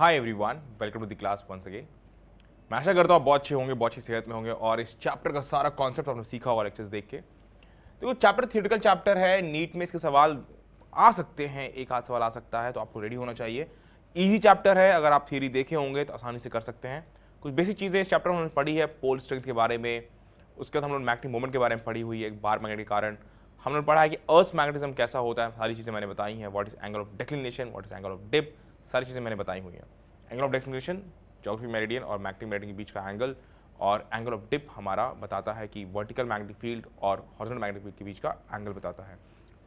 Hi everyone, welcome to the class once again. मैं आशा करता हूँ आप बहुत अच्छे होंगे, बहुत अच्छी सेहत में होंगे और इस चैप्टर का सारा कॉन्सेप्ट आपने सीखा होगा लेक्चर्स देख के। देखो चैप्टर थियोरेटिकल चैप्टर है, नीट में इसके सवाल आ सकते हैं, एक आध सवाल आ सकता है, तो आपको रेडी होना चाहिए। ईजी चैप्टर है, अगर आप थियरी देखे होंगे तो आसानी से कर सकते हैं। कुछ बेसिक चीज़ें इस चैप्टर में हमने पढ़ी है, पोल स्ट्रेंथ के बारे में, उसके बाद हम लोग मैग्नेटिक मोमेंट के बारे में पढ़ी हुई है, एक बार मैग्नेट के कारण हमने पढ़ा है कि अर्थ मैग्नेटिज्म कैसा होता है, सारी चीज़ें मैंने बताई हैं। What is angle of declination, what is angle of dip, सारी चीज़ें मैंने बताई हुई हैं। Angle of declination geographic meridian और मैग्नेटिक मेरिडियन के बीच का एंगल, और एंगल ऑफ डिप हमारा बताता है कि वर्टिकल मैग्नेटिक फील्ड और हॉरिजॉन्टल मैग्नेटिक फील्ड के बीच का एंगल बताता है।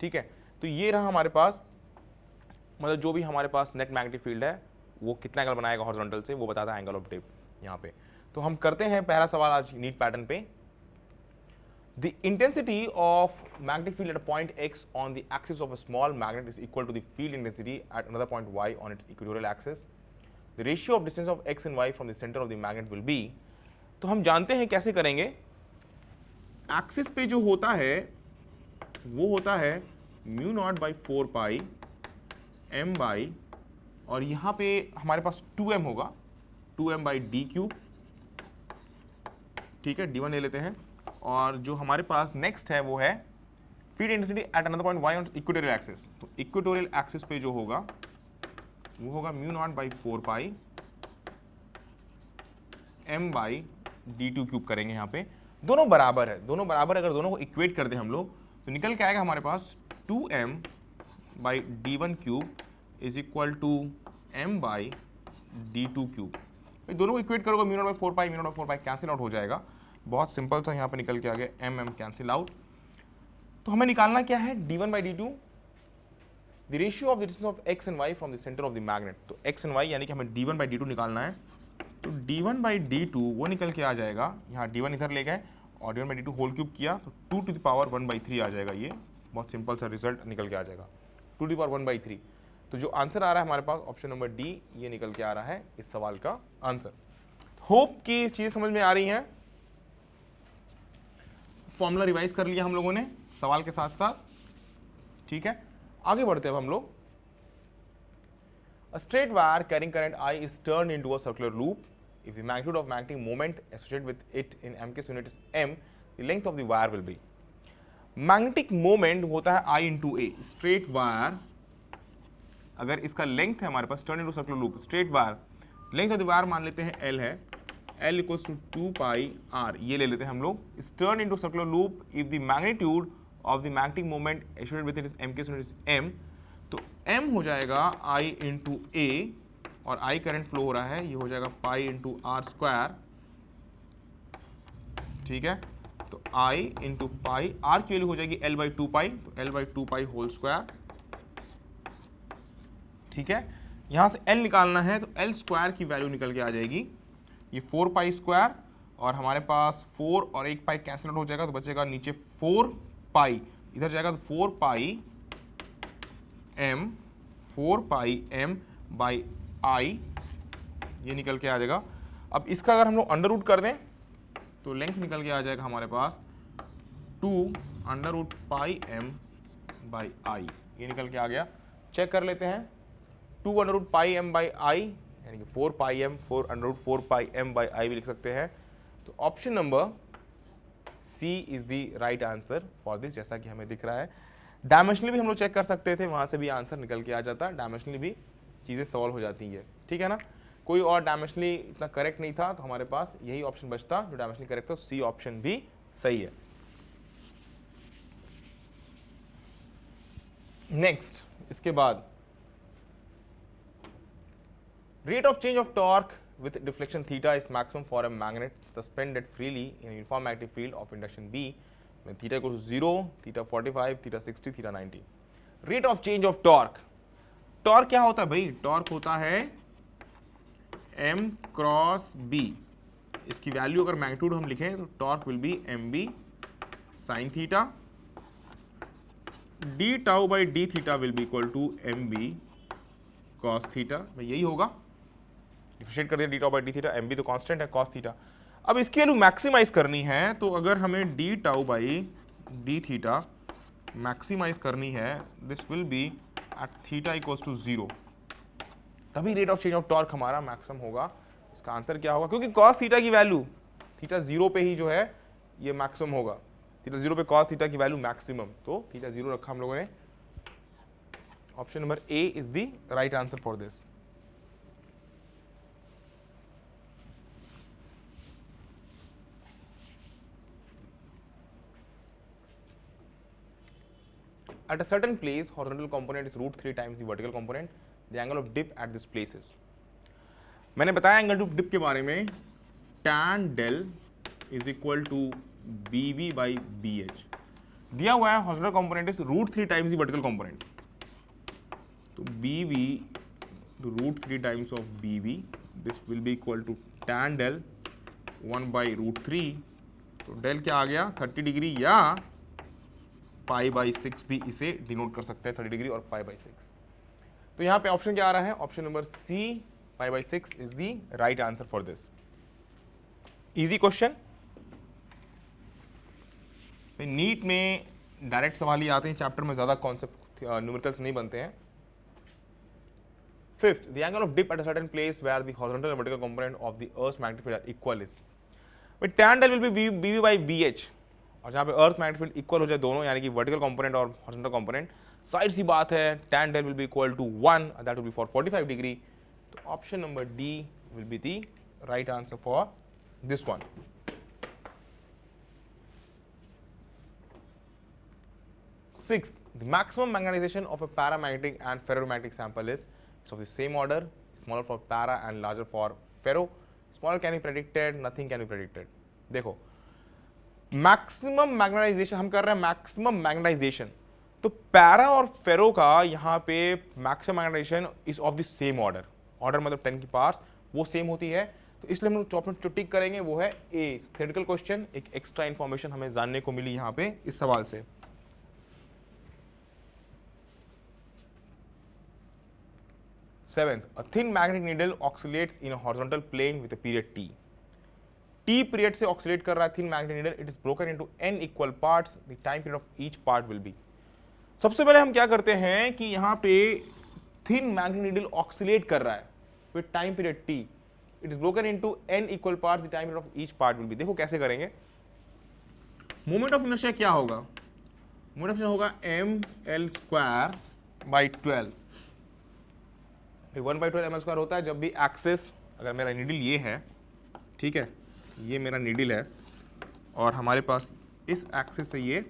ठीक है, तो ये रहा हमारे पास, मतलब जो भी हमारे पास नेट मैग्नेटिक फील्ड है वो कितना एंगल बनाएगा हॉरिजॉन्टल से, वो बताता है एंगल ऑफ डिप यहाँ पे। तो हम करते हैं पहला सवाल आज नीट पैटर्न पे। The intensity of magnetic field at a point x on the axis of a small magnet is equal to the field intensity at another point y on its equatorial axis. The ratio of distance of x and y from the center of the magnet will be। तो हम जानते हैं कैसे करेंगे। Axis पे जो होता है वो होता है mu naught by 4 pi M by, और यहाँ पे हमारे पास 2m होगा, 2m बाई डी क्यूब। ठीक है, d1 ले लेते हैं। और जो हमारे पास नेक्स्ट है वो है field intensity at another point y on equatorial axis. तो इक्वेटोरियल एक्सिस पे जो होगा वो होगा mu naught by 4 pi m by D two cube करेंगे। यहाँ पे दोनों बराबर है, दोनों बराबर, अगर दोनों को इक्वेट कर दें हम लोग तो निकल के आएगा हमारे पास 2m by D one cube is equal to m by D two cube. दोनों को इक्वेट करोगे mu naught by 4 pi, mu naught by 4 pi cancel out हो जाएगा, बहुत सिंपल सा यहाँ पे निकल के आ गया एम कैंसिल आउट। तो हमें निकालना क्या है, d1 by D two, the ratio of the distance of x and y from the centre of the magnet. तो x एंड y यानी कि हमें d1 बाई डी टू निकालना है। तो d1 बाई डी टू वो निकल के आ जाएगा, यहाँ d1 इधर ले गए और d1 by D two whole cube किया तो 2 टू द पावर 1 बाई 3 आ जाएगा। ये बहुत सिंपल सा रिजल्ट निकल के आ जाएगा, 2 टू द पावर 1 बाई 3। तो जो आंसर आ रहा है हमारे पास ऑप्शन नंबर डी, ये निकल के आ रहा है इस सवाल का आंसर। होप कि चीज़ समझ में आ रही हैं। फॉर्मूला रिवाइज कर लिया हम लोगों ने सवाल के साथ साथ। ठीक है, आगे बढ़ते हैं अब हम लोग। A straight wire carrying current I is turned into a circular loop. If the magnitude of magnetic moment associated with it in m/s unit is m, the length of the wire will be। Magnetic moment होता है I into A। Straight wire अगर इसका length है हमारे पास, turn into circular loop, straight wire, length of the wire मान लेते हैं L है, L equals to 2 pi R, ये ले लेते हैं हम लोग। इस turn into circular loop if the magnitude of the magnetic moment associated with it is m के यूनिट इज m, तो m हो जाएगा I इंटू A, और I करंट फ्लो हो रहा है, ये हो जाएगा पाई इंटू आर स्क्वायर। ठीक है, तो I इंटू पाई, R की वैल्यू हो जाएगी L बाई 2 पाई, तो L by 2 pi whole square. ठीक है, यहाँ से L निकालना है तो L स्क्वायर की वैल्यू निकल के आ जाएगी ये 4 पाई स्क्वायर, और हमारे पास 4 और 1 पाई कैंसिल आउट हो जाएगा तो बचेगा नीचे 4 पाई, इधर जाएगा तो 4 पाई m बाई I, ये निकल के आ जाएगा। अब इसका अगर हम लोग अंडर रूट कर दें तो लेंथ निकल के आ जाएगा हमारे पास 2 under root pi m by I, ये निकल के आ गया। चेक कर लेते हैं, 2 under root pi m by I यानी कि 4 pi m, 4 under root 4 pi m by I भी लिख सकते हैं। तो option number C is the right answer for this, जैसा कि हमें दिख रहा है। डायमेंशनली भी हम लोग चेक कर सकते थे, वहां से भी आंसर निकल के आ जाता, डायमेंशनली भी चीज़ें सॉल्व हो जाती हैं। ठीक है ना, कोई और डायमेंशनली इतना करेक्ट नहीं था तो हमारे पास यही ऑप्शन बचता जो डायमेंशनली करेक्ट था, सी ऑप्शन भी सही है। नेक्स्ट, इसके बाद rate of change of torque with deflection theta is maximum for a magnet suspended freely in a uniform magnetic field of induction B when theta equals to 0, theta 45, theta 60, theta 90। rate of change of torque, torque क्या होता है भाई, torque होता है m cross b। इसकी value अगर magnitude हम लिखें तो torque will be mb sin theta, d tau by d theta will be equal to mb cos theta, भाई यही होगा। डिफरेंशिएट कर दिया D tau by D theta, M B तो कांस्टेंट है cos थीटा। अब इसकी वैल्यू मैक्सिमाइज करनी है तो अगर हमें D tau by D theta maximise करनी है, this will be at theta equals to 0। तभी rate of change of torque हमारा मैक्सिमम होगा। इसका आंसर क्या होगा, क्योंकि कॉस थीटा की वैल्यू थीटा 0 पे ही जो है ये मैक्सिमम होगा। थीटा 0 पे कॉस थीटा की वैल्यू मैक्सिमम, तो थीटा 0 रखा हम लोगों ने। Option number A is the right answer for this. At a certain place, horizontal component is root 3 times the vertical component. The angle of dip at this place is. मैंने बताया angle of dip के बारे में, tan del is equal to bv by bh. दिया हुआ है horizontal component is root 3 times the vertical component. तो bv to root 3 times of bv, this will be equal to tan del 1 by root 3. तो del क्या आ गया 30 degree, या पाई by 6 भी इसे डिनोट कर सकते हैं, 30 डिग्री और पाई बाई 6। तो यहाँ पे ऑप्शन क्या आ रहा है, option number C pi by 6 is the right answer for this. Easy question. NEET में डायरेक्ट सवाल ही आते हैं, चैप्टर में ज्यादा कॉन्सेप्ट न्यूमेरिकल्स नहीं बनते हैं। Fifth, the angle of dip at a certain place where the horizontal and vertical component of the earth magnetic field are equal is. tan del will be bv by bh, और जहाँ पे अर्थ magnetic field equal हो जाए दोनों, यानी कि vertical component और horizontal component, side सी बात है, tan del will be equal to 1, that will be for 45 degree. तो option number D will be the right answer for this one. Sixth, the maximum magnetization of a paramagnetic and ferromagnetic sample is of the same order, smaller for para and larger for ferro. Smaller can be predicted, nothing can be predicted. देखो, maximum magnetisation हम कर रहे हैं, maximum magnetisation, तो para और फेरो का यहाँ पे maximum magnetization is of the same order. Order मतलब 10 की पावर्स वो सेम होती है, तो इसलिए हम लोग जो टिक करेंगे वो है ए। थ्योरेटिकल क्वेश्चन, एक एक्स्ट्रा इंफॉर्मेशन हमें जानने को मिली यहाँ पे इस सवाल से। Seventh, a thin magnetic needle oscillates in a horizontal plane with a period t. T period से oscillate कर रहा है thin magnetic needle. It is broken into n equal parts. The time period of each part will be. सबसे पहले हम क्या करते हैं कि यहाँ पे thin magnetic needle oscillate कर रहा है with time period t. It is broken into n equal parts. The time period of each part will be. देखो कैसे करेंगे। Moment of inertia क्या होगा? Moment of inertia होगा ml square by 12। 1/12 ml square होता है जब भी एक्सिस, अगर मेरा नीडल ये है, ठीक है, ये मेरा नीडल है और हमारे पास इस एक्सिस से ये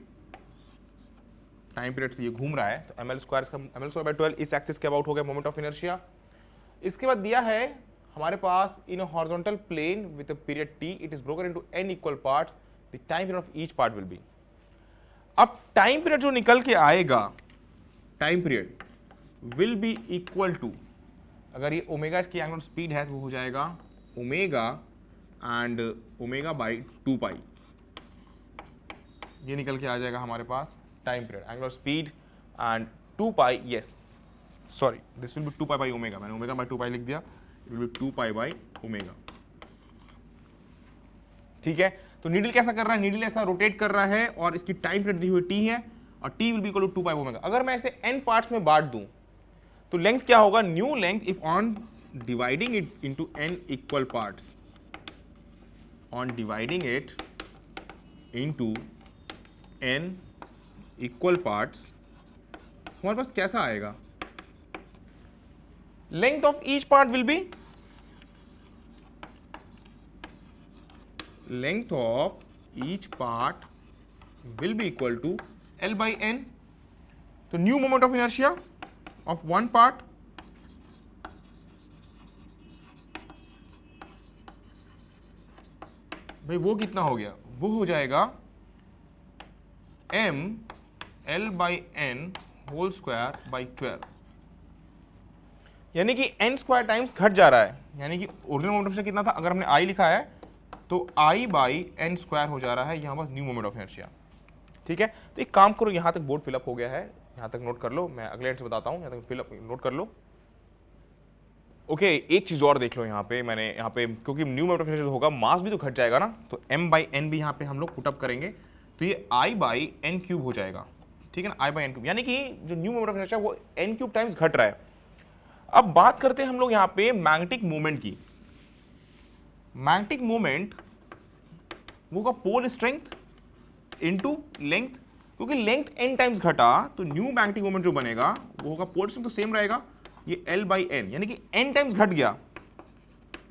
टाइम पीरियड से ये घूम रहा है, तो ml स्क्वायर बाय 12 इस एक्सिस के अबाउट हो गया मोमेंट ऑफ इनर्शिया। इसके बाद दिया है हमारे पास in a horizontal plane with a period t, it is broken into n equal parts, the time period of each part will be. अब टाइम पीरियड जो निकल के आएगा, time period will be equal to, अगर ये omega इसकी angular speed है तो वो हो जाएगा omega and omega by 2 pi. ये निकल के आ जाएगा हमारे पास time period, angular speed and 2 pi, yes sorry this will be 2 pi by omega, मैंने ओमेगा बाई 2 पाई लिख दिया, it will be 2 pi by omega. ठीक है, तो नीडल कैसा कर रहा है, नीडल ऐसा रोटेट कर रहा है और इसकी टाइम पीरियड दी हुई टी है और T will be equal to 2 pi omega. अगर मैं इसे n पार्ट्स में बांट दूं तो लेंथ क्या होगा, new length if on dividing it into n equal parts, on dividing it into n equal parts, हमारे पास कैसा आएगा, length of each part will be, length of each part will be equal to L by n। तो new moment of inertia of one part भाई वो कितना हो गया, वो हो जाएगा m L by n whole square by 12, यानी कि n स्क्वायर टाइम्स घट जा रहा है, यानी कि ओरिजिनल मोमेंट ऑफ इनर्शिया कितना था, अगर हमने I लिखा है तो I बाई n स्क्वायर हो जा रहा है यहाँ पर न्यू मोमेंट ऑफ इनर्शिया। ठीक है, तो एक काम करो, यहाँ तक बोर्ड फिलअप हो गया है, यहाँ तक नोट कर लो, मैं अगले एंड से बताता हूँ, यहाँ तक फिलअप नोट कर लो। ओके, एक चीज़ और देख लो यहाँ पे, मैंने यहाँ पे क्योंकि न्यू मोमेंट ऑफ इनर्शिया होगा, मास भी तो घट जाएगा ना, तो m बाई n भी यहाँ पे हम लोग पुटअप करेंगे, तो ये I बाई n क्यूब हो जाएगा। ठीक है ना, I बाई n क्यूब, यानी कि जो न्यू मोमेंट ऑफ इनर्शिया वो n क्यूब टाइम्स घट रहा है। अब बात करते हैं हम लोग यहां पे मैग्नेटिक मोमेंट की। मैग्नेटिक मोमेंट वो का पोल स्ट्रेंथ इनटू लेंथ, क्योंकि लेंथ n टाइम्स घटा तो न्यू मैग्नेटिक मोमेंट जो बनेगा वो होगा पोल स्ट्रेंथ तो सेम रहेगा, ये L बाई एन, यानी कि n टाइम्स घट गया,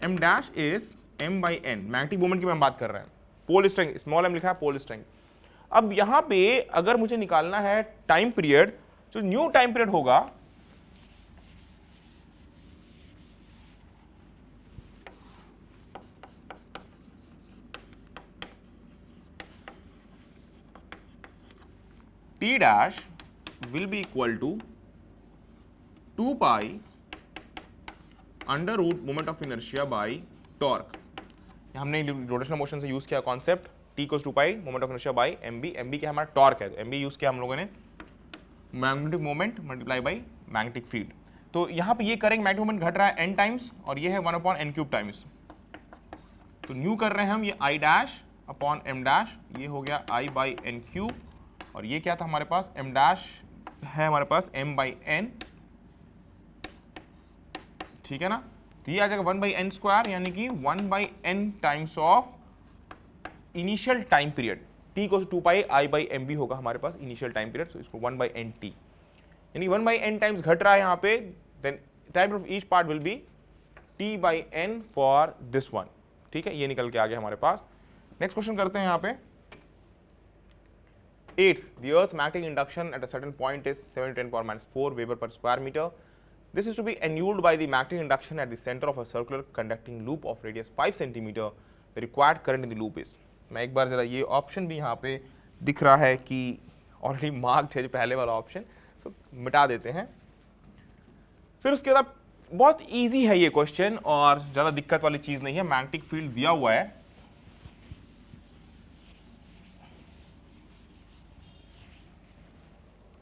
m dash is m by n. Magnetic moment की मैं बात कर रहे हैं, पोल स्ट्रेंथ स्मॉल m लिखा है, पोल स्ट्रेंथ। अब यहां पे अगर मुझे निकालना है टाइम पीरियड, तो न्यू टाइम पीरियड होगा t dash will be equal to 2 pi under root moment of inertia by torque. हमने रोटेशनल मोशन से यूज किया concept t equals 2 pi moment of inertia by mb क्या हमारा torque है, तो mb use किया हम लोगों ने magnetic moment multiply by magnetic field. तो यहाँ पे ये करेंगे मैग्नेटिक मोमेंट घट रहा है n टाइम्स और ये है 1 अपॉन n क्यूब टाइम्स, तो न्यू कर रहे हैं हम ये i dash upon m dash, ये हो गया i बाई n क्यूब, और ये क्या था हमारे पास m डैश है हमारे पास m बाई n, ठीक है ना। तो ये आ जाएगा 1 बाई n स्क्वायर, यानी कि 1 by n times of initial time period, t को 2 पाई i बाई एम बी होगा हमारे पास इनिशियल टाइम पीरियड, तो इसको 1 बाई एन टी, यानी 1 बाई एन टाइम्स घट रहा है यहाँ पे, then time of each part will be t by n for this one, ठीक है। ये निकल के आ गया हमारे पास। नेक्स्ट क्वेश्चन करते हैं यहाँ पे 8th, the earth's magnetic induction at a certain point is 7 to 10 power minus 4 Weber per square meter. This is to be annulled by the magnetic induction at the center of a circular conducting loop of radius 5 centimeter. The required current in the loop is, मैं एक बार जरा ये option भी यहाँ पे दिख रहा है कि ऑलरेडी मार्क्ड है जो पहले वाला ऑप्शन, सो मिटा देते हैं। फिर उसके बाद बहुत इजी है ये क्वेश्चन और ज़्यादा दिक्कत वाली चीज़ नहीं है। मैग्नेटिक फील्ड दिया हुआ है,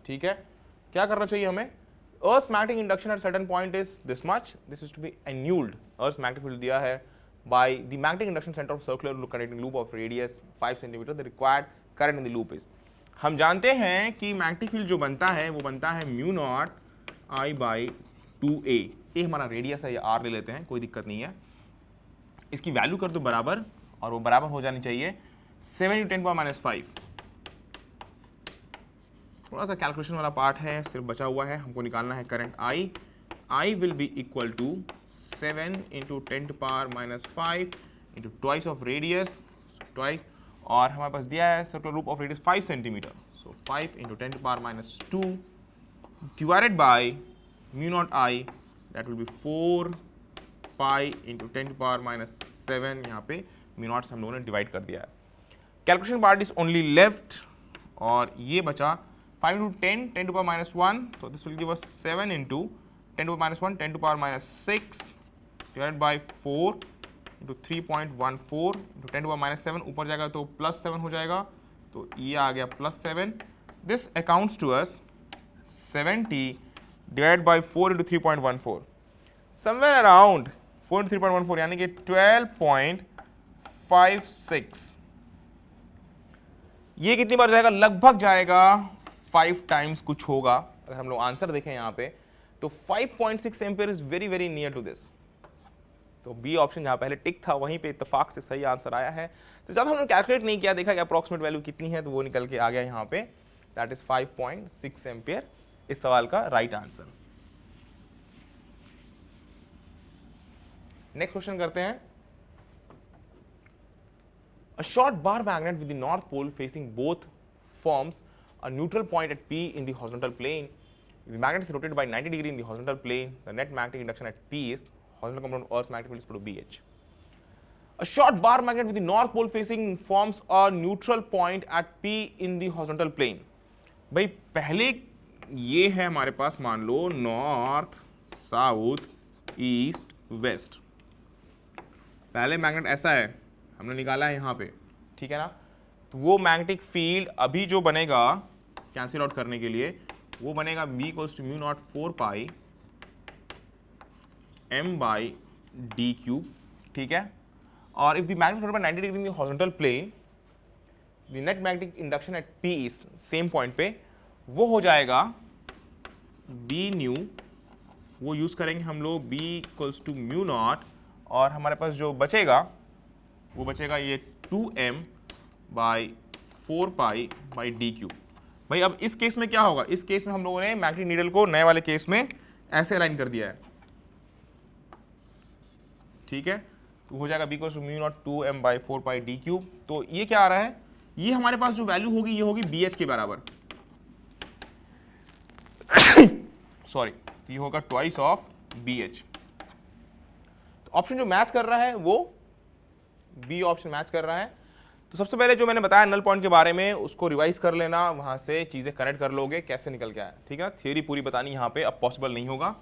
ठीक है। क्या करना चाहिए हमें, Earth's magnetic induction at certain point is this much, this is to be annulled, Earth's magnetic field दिया है by the magnetic induction center of circular connecting loop of radius 5 cm, the required current in the loop is, हम जानते हैं कि magnetic field जो बनता है वो बनता है mu not I by 2a, ए हमारा रेडियस है, ये r ले लेते हैं, कोई दिक्कत नहीं है। इसकी वैल्यू कर दो बराबर, और वो बराबर हो जानी चाहिए 7 × 10⁻⁵। थोड़ा सा कैलकुलेशन वाला पार्ट है, सिर्फ बचा हुआ है, हमको निकालना है current I will be equal to 7 × 10⁻⁵ into twice of radius, twice, और हमारे पास दिया है circular loop of radius 5 centimetre, so 5 × 10⁻² divided by mu naught I, that will be 4 pi × 10⁻⁷, यहाँ पे म्यू नॉट से हम लोगों ने डिवाइड कर दिया है। Calculation part is only left, और ये बचा 5 × 10, 10⁻⁻1, तो this will give us 7 × 10⁻⁻1, 10⁻⁶ divided by 4 × 3.14 × 10⁻⁷, ऊपर जाएगा तो +7 हो जाएगा, तो ये आ गया +7। This accounts to us 70 divided by 4 × 3.14, somewhere around 4 × 3.14, यानी कि 12.56। ये कितनी बार जाएगा, लगभग जाएगा 5 टाइम्स कुछ होगा। अगर हम लोग आंसर देखें यहाँ पे तो 5.6 ampere is very very near to this, तो बी ऑप्शन जहाँ पहले टिक था वहीं पे इत्तेफाक से सही आंसर आया है। तो जब हमने कैलकुलेट नहीं किया, देखा कि अप्रॉक्सीमेट वैल्यू कितनी है, तो वो निकल के आ गया यहाँ पे, दैट इज 5.6 एम्पियर इस सवाल का राइट आंसर। नेक्स्ट क्वेश्चन करते हैं, a short bar magnet with the north pole facing both forms a neutral point at P in the horizontal plane. If the magnet is rotated by 90 degree in the horizontal plane, the net magnetic induction at P is horizontal component of Earth's magnetic field is equal to BH. A short bar magnet with the north pole facing forms a neutral point at P in the horizontal plane. भाई पहले ये है हमारे पास, मान लो north south east west, पहले magnet ऐसा है, हमने निकाला है यहाँ पे, ठीक है ना। तो वो मैग्नेटिक फील्ड अभी जो बनेगा कैंसिल आउट करने के लिए, वो बनेगा B equals to mu naught 4 pi m/d³, ठीक है। और if the magnet rotate by 90 degree in the horizontal plane, the net magnetic induction at P is same point पे, वो हो जाएगा B न्यू वो यूज़ करेंगे हम लोग b equals to mu naught, और हमारे पास जो बचेगा वो बचेगा ये 2m by 4 pi by d cube. भाई अब इस केस में क्या होगा, इस केस में हम लोगों ने मैग्नेटिक नीडल को नए वाले केस में ऐसे अलाइन कर दिया है, ठीक है। तो हो जाएगा b equals to mu naught 2m by 4 pi d cube. तो ये क्या आ रहा है, ये हमारे पास जो वैल्यू होगी ये होगी bh के बराबर, सॉरी, ये होगा ट्वाइस ऑफ BH। तो ऑप्शन जो मैच कर रहा है वो बी ऑप्शन मैच कर रहा है। तो सबसे पहले जो मैंने बताया नल पॉइंट के बारे में उसको रिवाइज कर लेना, वहां से चीजें कनेक्ट कर लोगे कैसे निकल के आया, ठीक है ना। थियोरी पूरी बतानी यहां पे अब पॉसिबल नहीं होगा।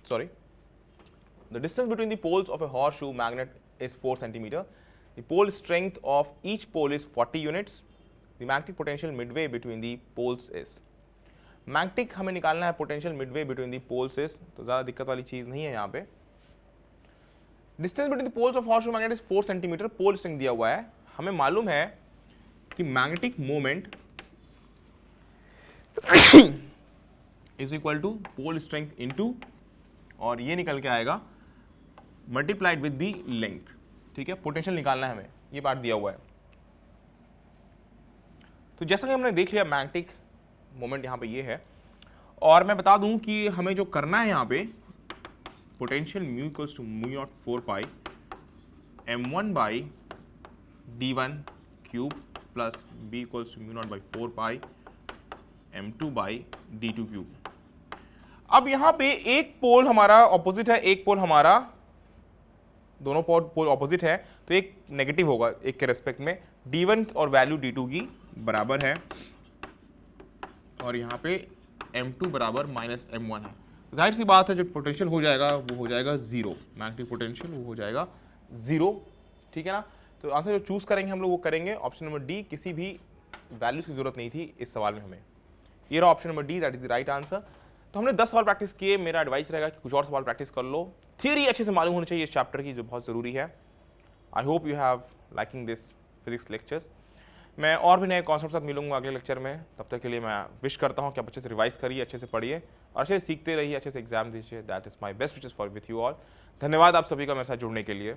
Sorry. The distance between the poles of a horseshoe magnet is 4 centimeter. The pole strength of each pole is 40 units. The magnetic potential midway between the poles is. Magnetic हमें निकालना है potential midway between the poles is, तो ज़्यादा दिक्कत वाली चीज़ नहीं है यहाँ पे। Distance between the poles of horseshoe magnet is 4 centimetre, pole strength दिया हुआ है। हमें मालूम है कि magnetic moment is equal to pole strength into, और ये निकल के आएगा मल्टीप्लाइड विद दी लेंथ, ठीक है। पोटेंशियल निकालना है हमें, ये पार्ट दिया हुआ है। तो जैसा कि हमने देख लिया मैग्नेटिक मोमेंट यहाँ पे ये है, और मैं बता दूं कि हमें जो करना है यहाँ पे potential mu equals to mu naught 4 pi m1 by d1 cube plus b equals to mu naught by 4 pi m2 by d2 cube. अब यहाँ पे एक पोल हमारा ऑपोजिट है, एक पोल हमारा, दोनों पोल ऑपोजिट है, तो एक नेगेटिव होगा एक के रेस्पेक्ट में, d1 और वैल्यू d2 की बराबर है, और यहाँ पे m2 बराबर माइनस m1 है। जाहिर सी बात है जो पोटेंशियल हो जाएगा वो हो जाएगा जीरो, मैग्नेटिक पोटेंशियल वो हो जाएगा जीरो, ठीक है ना। तो आंसर जो चूज करेंगे हम लोग वो करेंगे ऑप्शन नंबर डी, किसी भी वैल्यूज की जरूरत नहीं थी इस सवाल में हमें। ये रहा option number D, that is the right answer. तो हमने 10 सवाल प्रैक्टिस किए, मेरा एडवाइस रहेगा कि कुछ और सवाल प्रैक्टिस कर लो, थियरी अच्छे से मालूम होनी चाहिए इस चैप्टर की जो बहुत जरूरी है। I hope you have liking this physics lectures. मैं और भी नए कॉन्सेप्ट साथ मिलूंगा अगले लेक्चर में, तब तक के लिए मैं विश करता हूँ कि आप अच्छे से रिवाइज करिए, अच्छे से पढ़िए और अच्छे से सीखते रहिए, अच्छे से एग्जाम दीजिए। That is my best wishes for with you all. धन्यवाद आप सभी का मेरे साथ जुड़ने के लिए।